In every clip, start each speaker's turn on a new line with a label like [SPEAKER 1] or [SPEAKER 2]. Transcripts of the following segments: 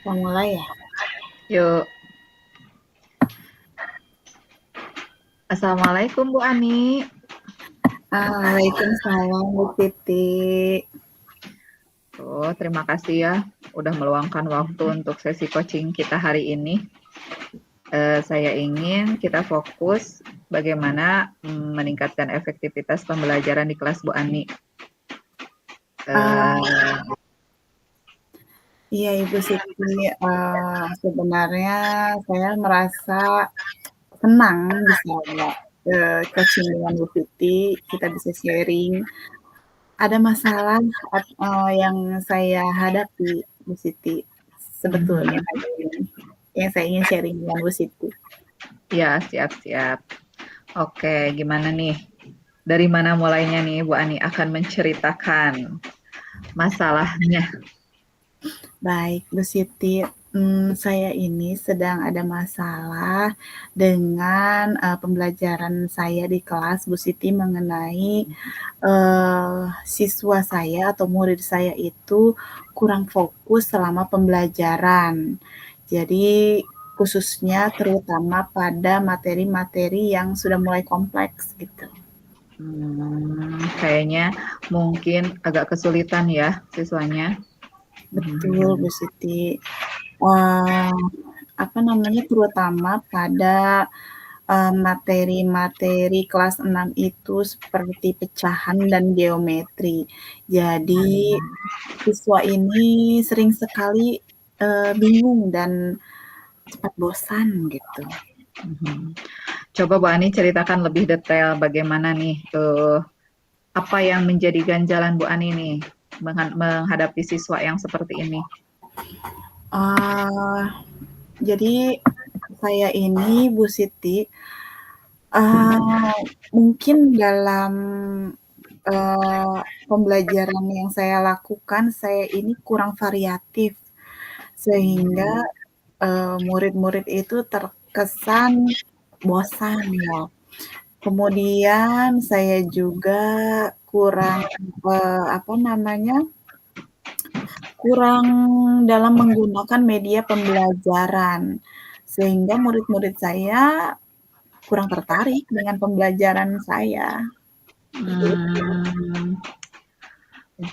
[SPEAKER 1] Mau mulai ya?
[SPEAKER 2] Yuk, Assalamualaikum Bu Ani.
[SPEAKER 1] Waalaikumsalam Bu Siti.
[SPEAKER 2] Terima kasih ya udah meluangkan waktu untuk sesi coaching kita hari ini. Saya ingin kita fokus bagaimana meningkatkan efektivitas pembelajaran di kelas Bu Ani.
[SPEAKER 1] Ah,
[SPEAKER 2] Eh,
[SPEAKER 1] iya Ibu Siti, sebenarnya saya merasa senang bisa coaching dengan Bu Siti, kita bisa sharing. Ada masalah yang saya hadapi Bu Siti, sebetulnya hari ini, yang saya ingin sharing dengan Bu Siti.
[SPEAKER 2] ya, siap-siap. Oke, gimana nih? Dari mana mulainya nih Bu Ani akan menceritakan masalahnya?
[SPEAKER 1] Baik, Bu Siti, saya ini sedang ada masalah dengan, pembelajaran saya di kelas, Bu Siti, mengenai, siswa saya atau murid saya itu kurang fokus selama pembelajaran. Jadi, khususnya terutama pada materi-materi yang sudah mulai kompleks, gitu.
[SPEAKER 2] Kayaknya mungkin agak kesulitan ya siswanya.
[SPEAKER 1] Betul, Bu Siti. Eee, apa namanya, terutama pada materi-materi kelas 6 itu seperti pecahan dan geometri. Jadi, siswa ini sering sekali, bingung dan cepat bosan gitu.
[SPEAKER 2] Mhm. Coba Bu Ani ceritakan lebih detail bagaimana nih apa yang menjadi ganjalan Bu Ani nih menghadapi siswa yang seperti ini.
[SPEAKER 1] Eee, jadi saya ini Bu Siti, eee, mungkin dalam, pembelajaran yang saya lakukan, saya ini kurang variatif. Sehingga, murid-murid itu terkesan bosan ya. Kemudian saya juga kurang, apa namanya, kurang dalam menggunakan media pembelajaran, sehingga murid-murid saya kurang tertarik dengan pembelajaran saya, begitu.
[SPEAKER 2] Hmm,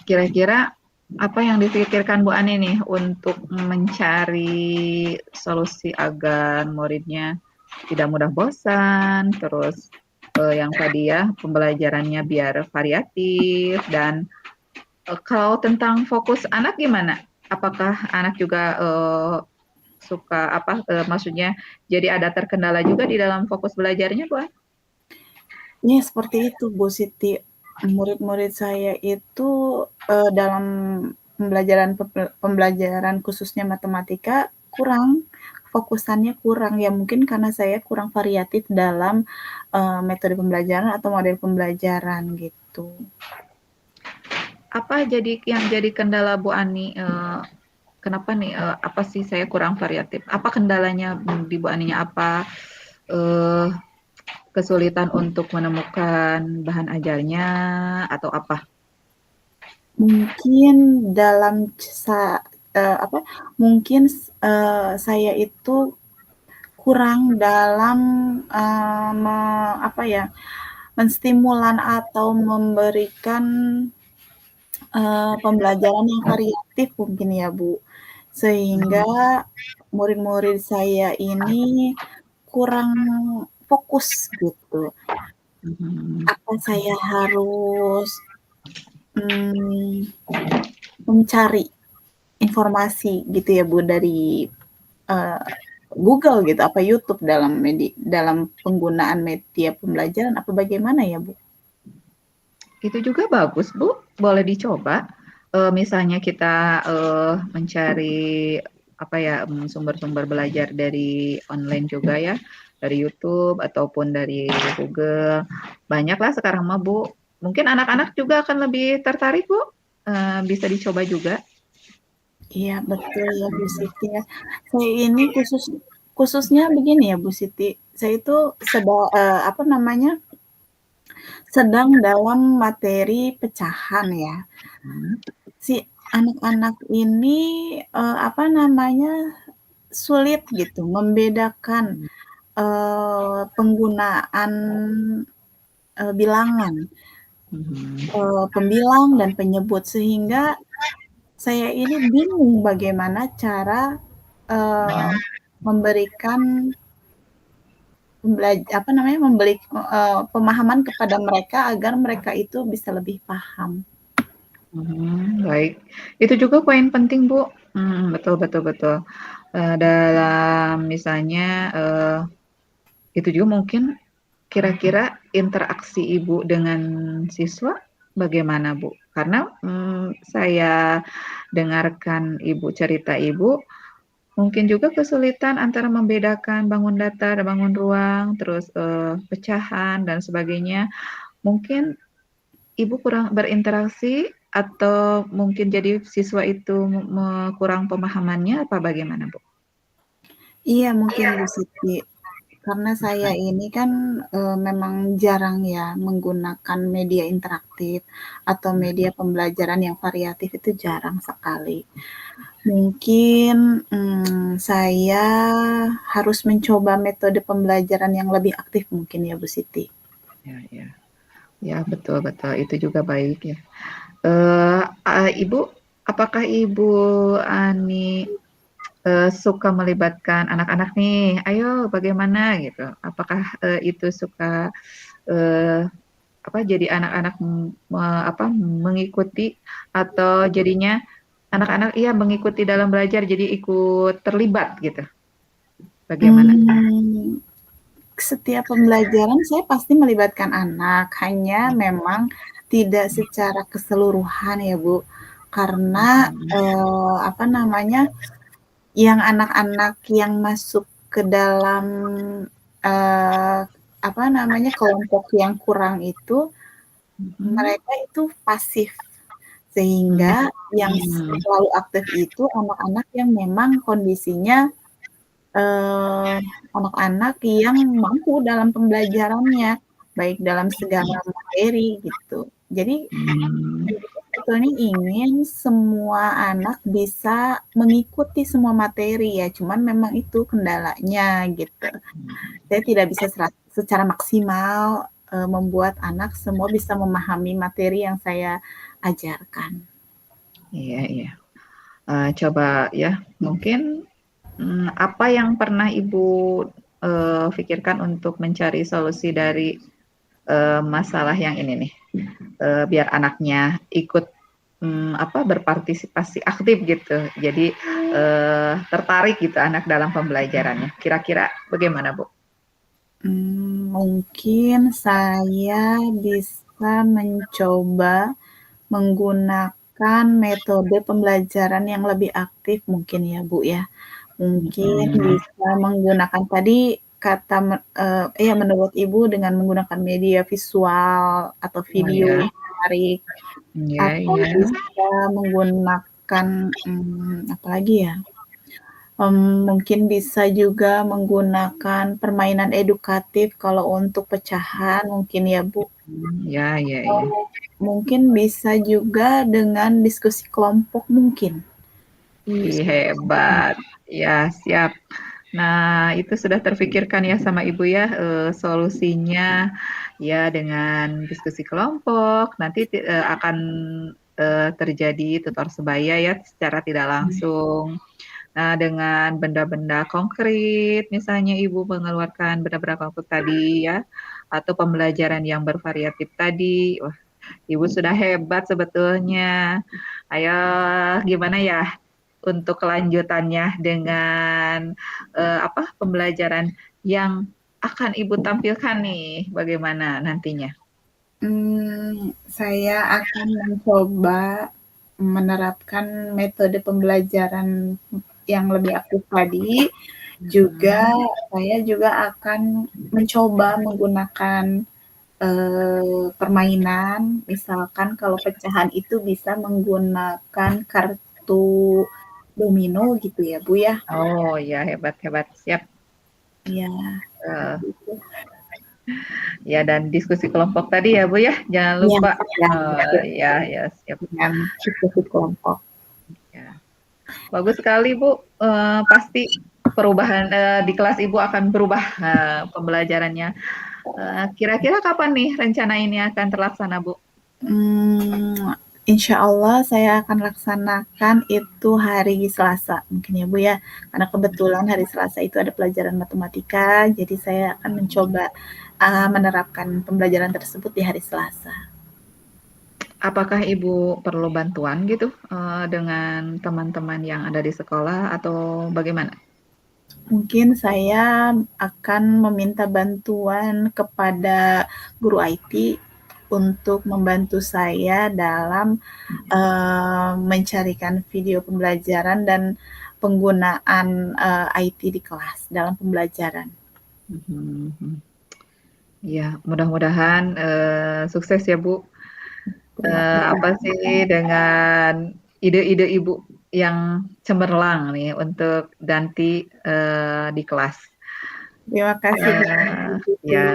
[SPEAKER 2] Kira-kira apa yang dipikirkan Bu Ani nih untuk mencari solusi agar muridnya tidak mudah bosan, terus yang tadi ya pembelajarannya biar variatif dan kalau tentang fokus anak gimana? Apakah anak juga suka apa? Maksudnya jadi ada terkendala juga di dalam fokus belajarnya, Bu?
[SPEAKER 1] Ya seperti itu Bu Siti, murid-murid saya itu, dalam pembelajaran khususnya matematika kurang, fokusannya kurang, ya mungkin karena saya kurang variatif dalam, metode pembelajaran atau model pembelajaran gitu.
[SPEAKER 2] Apa yang jadi kendala Bu Ani? Kenapa nih? Apa sih saya kurang variatif? Apa kendalanya di Bu Aninya? Apa eh, kesulitan untuk menemukan bahan ajarnya atau apa?
[SPEAKER 1] Mungkin dalam apa, mungkin saya itu kurang dalam, apa ya, menstimulan atau memberikan, pembelajaran yang variatif mungkin ya, Bu. Sehingga murid-murid saya ini kurang fokus gitu.
[SPEAKER 2] Hmm,
[SPEAKER 1] Apa saya harus, mmm, mencari informasi gitu ya, Bu, dari, eee, Google gitu, apa YouTube dalam penggunaan media pembelajaran apa bagaimana ya, Bu?
[SPEAKER 2] itu juga bagus, Bu. Boleh dicoba. Misalnya kita mencari apa ya sumber-sumber belajar dari online juga ya, dari YouTube ataupun dari Google. Banyaklah sekarang mah, Bu. Mungkin anak-anak juga akan lebih tertarik, Bu. Bisa dicoba juga.
[SPEAKER 1] Iya betul ya, Bu Siti ya. Saya ini khususnya begini ya, Bu Siti, saya itu apa namanya, sedang dalam materi pecahan ya. anak-anak ini, apa namanya, sulit gitu membedakan,
[SPEAKER 2] Mhm.
[SPEAKER 1] penggunaan, bilangan,
[SPEAKER 2] Mhm.
[SPEAKER 1] pembilang dan penyebut, sehingga saya ini bingung bagaimana cara, eee,
[SPEAKER 2] Mhm.
[SPEAKER 1] memberikan apa namanya, pemahaman kepada mereka agar mereka itu bisa lebih paham.
[SPEAKER 2] Baik. Itu juga poin penting, Bu. Betul betul betul. Dalam misalnya, itu juga mungkin kira-kira interaksi Ibu dengan siswa bagaimana, Bu? Karena, saya dengarkan Ibu cerita Ibu, mungkin juga kesulitan antara membedakan bangun datar, bangun ruang, terus, pecahan dan sebagainya. Mungkin Ibu kurang berinteraksi atau mungkin jadi siswa itu kurang pemahamannya apa bagaimana, Bu?
[SPEAKER 1] Iya mungkin Bu Siti, karena saya ini kan, memang jarang ya menggunakan media interaktif atau media pembelajaran yang variatif itu jarang sekali. Mungkin, saya harus mencoba metode pembelajaran yang lebih aktif mungkin ya Bu Siti.
[SPEAKER 2] Ya ya. Ya, betul betul, itu juga baik ya. Ibu, apakah Ibu Ani, suka melibatkan anak-anak nih? "Ayo bagaimana?" Gitu. Apakah, itu suka, eee, apa, jadi anak-anak, mengikuti atau jadinya anak-anak iya mengikuti dalam belajar jadi ikut terlibat gitu, bagaimana?
[SPEAKER 1] Mmm, Setiap pembelajaran saya pasti melibatkan anak, hanya memang tidak secara keseluruhan ya, Bu. Karena,
[SPEAKER 2] Mhm.
[SPEAKER 1] apa namanya, yang anak-anak yang masuk ke dalam, eee, apa namanya, kelompok yang kurang itu,
[SPEAKER 2] Mhm.
[SPEAKER 1] mereka itu pasif. Sehingga yang
[SPEAKER 2] Mhm.
[SPEAKER 1] selalu aktif itu anak-anak yang memang kondisinya, eee, anak-anak yang mampu dalam pembelajarannya, baik dalam segala materi gitu. Jadi
[SPEAKER 2] Mmm.
[SPEAKER 1] ibu sebetulnya ingin semua anak bisa mengikuti semua materi ya, cuman memang itu kendalanya gitu. Saya tidak bisa secara maksimal, membuat anak semua bisa memahami materi yang saya ajarkan.
[SPEAKER 2] Iya iya. Coba ya, mungkin, apa yang pernah Ibu, pikirkan untuk mencari solusi dari, masalah yang ini nih, biar anaknya ikut, berpartisipasi aktif gitu. Jadi, tertarik gitu anak dalam pembelajarannya. Kira-kira bagaimana, Bu?
[SPEAKER 1] Mungkin saya bisa mencoba menggunakan metode pembelajaran yang lebih aktif mungkin ya, Bu, ya. Mungkin
[SPEAKER 2] Mhm.
[SPEAKER 1] bisa menggunakan tadi kata iya menurut Ibu dengan menggunakan media visual atau
[SPEAKER 2] Oh
[SPEAKER 1] video
[SPEAKER 2] ya,
[SPEAKER 1] yang menarik,
[SPEAKER 2] iya
[SPEAKER 1] atau
[SPEAKER 2] iya.
[SPEAKER 1] bisa menggunakan, apalagi ya, mungkin bisa juga menggunakan permainan edukatif kalau untuk pecahan mungkin ya, Bu.
[SPEAKER 2] Iya iya
[SPEAKER 1] Atau
[SPEAKER 2] iya.
[SPEAKER 1] mungkin bisa juga dengan diskusi kelompok mungkin.
[SPEAKER 2] Ih,
[SPEAKER 1] Diskusi kelompok.
[SPEAKER 2] hebat. Ya, siap. Nah, itu sudah terfikirkan ya sama Ibu ya, solusinya ya dengan diskusi kelompok, nanti akan, terjadi tutor sebaya ya secara tidak langsung. Nah, dengan benda-benda konkret, misalnya Ibu mengeluarkan benda-benda konkret tadi ya, atau pembelajaran yang bervariatif tadi, wah Ibu sudah hebat sebetulnya. Ayo gimana ya untuk kelanjutannya dengan, pembelajaran yang akan Ibu tampilkan nih, bagaimana nantinya?
[SPEAKER 1] Saya akan mencoba menerapkan metode pembelajaran yang lebih aktif tadi, juga
[SPEAKER 2] Mhm.
[SPEAKER 1] saya juga akan mencoba menggunakan, permainan, misalkan kalau pecahan itu bisa menggunakan kartu domino gitu ya, Bu, ya.
[SPEAKER 2] Oh, ya, hebat hebat, siap.
[SPEAKER 1] Iya,
[SPEAKER 2] Eee,
[SPEAKER 1] gitu.
[SPEAKER 2] ya dan diskusi kelompok tadi ya, Bu, ya, jangan
[SPEAKER 1] Iya,
[SPEAKER 2] lupa.
[SPEAKER 1] ya,
[SPEAKER 2] Oh,
[SPEAKER 1] betul,
[SPEAKER 2] ya ya, siap.
[SPEAKER 1] dengan diskusi kelompok.
[SPEAKER 2] Bagus sekali Bu, pasti perubahan di kelas Ibu akan berubah pembelajarannya. Kira-kira kapan nih rencana ini akan terlaksana Bu?
[SPEAKER 1] Insya Allah saya akan laksanakan itu hari Selasa mungkin ya Bu ya, karena kebetulan hari Selasa itu ada pelajaran matematika, jadi saya akan mencoba menerapkan pembelajaran tersebut di hari Selasa.
[SPEAKER 2] Apakah Ibu perlu bantuan gitu dengan teman-teman yang ada di sekolah atau bagaimana?
[SPEAKER 1] Mungkin saya akan meminta bantuan kepada guru IT untuk membantu saya dalam mencarikan video pembelajaran dan penggunaan IT di kelas dalam pembelajaran.
[SPEAKER 2] Ya, mudah-mudahan sukses ya Bu.
[SPEAKER 1] Terima kasih.
[SPEAKER 2] Apa sih dengan ide-ide Ibu yang cemerlang nih untuk nanti di kelas.
[SPEAKER 1] Terima kasih Bu Siti.
[SPEAKER 2] Ya,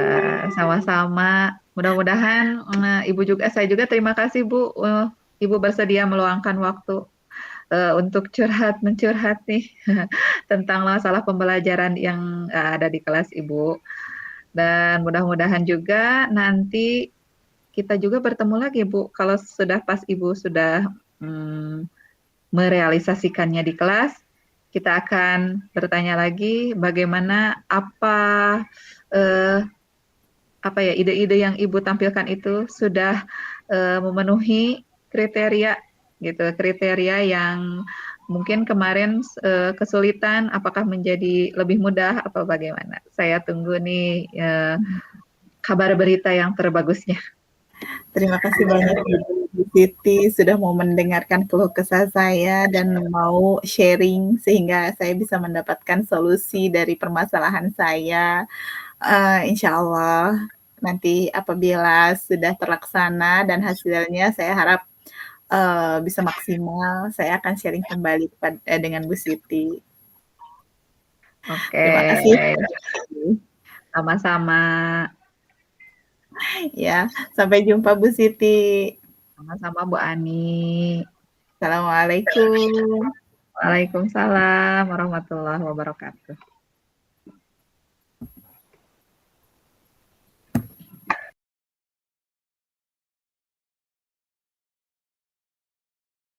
[SPEAKER 2] sama-sama. Mudah-mudahan saya juga terima kasih Bu. Ibu bersedia meluangkan waktu untuk mencurhat nih tentang masalah pembelajaran yang ada di kelas Ibu. Dan mudah-mudahan juga nanti kita juga bertemu lagi Bu, kalau sudah pas Ibu sudah merealisasikannya di kelas, kita akan bertanya lagi bagaimana ya ide-ide yang Ibu tampilkan itu sudah memenuhi kriteria gitu, kriteria yang mungkin kemarin kesulitan, apakah menjadi lebih mudah atau bagaimana? Saya tunggu nih kabar berita yang terbagusnya.
[SPEAKER 1] Terima kasih banyak Bu Siti sudah mau mendengarkan keluh kesah saya dan mau sharing sehingga saya bisa mendapatkan solusi dari permasalahan saya. Insya Allah nanti apabila sudah terlaksana dan hasilnya saya harap bisa maksimal, saya akan sharing kembali dengan Bu Siti.
[SPEAKER 2] Oke,
[SPEAKER 1] Terima kasih.
[SPEAKER 2] sama-sama.
[SPEAKER 1] Ya, sampai jumpa Bu Siti.
[SPEAKER 2] Sama-sama Bu Ani.
[SPEAKER 1] Assalamualaikum.
[SPEAKER 2] Waalaikumsalam warahmatullahi wabarakatuh.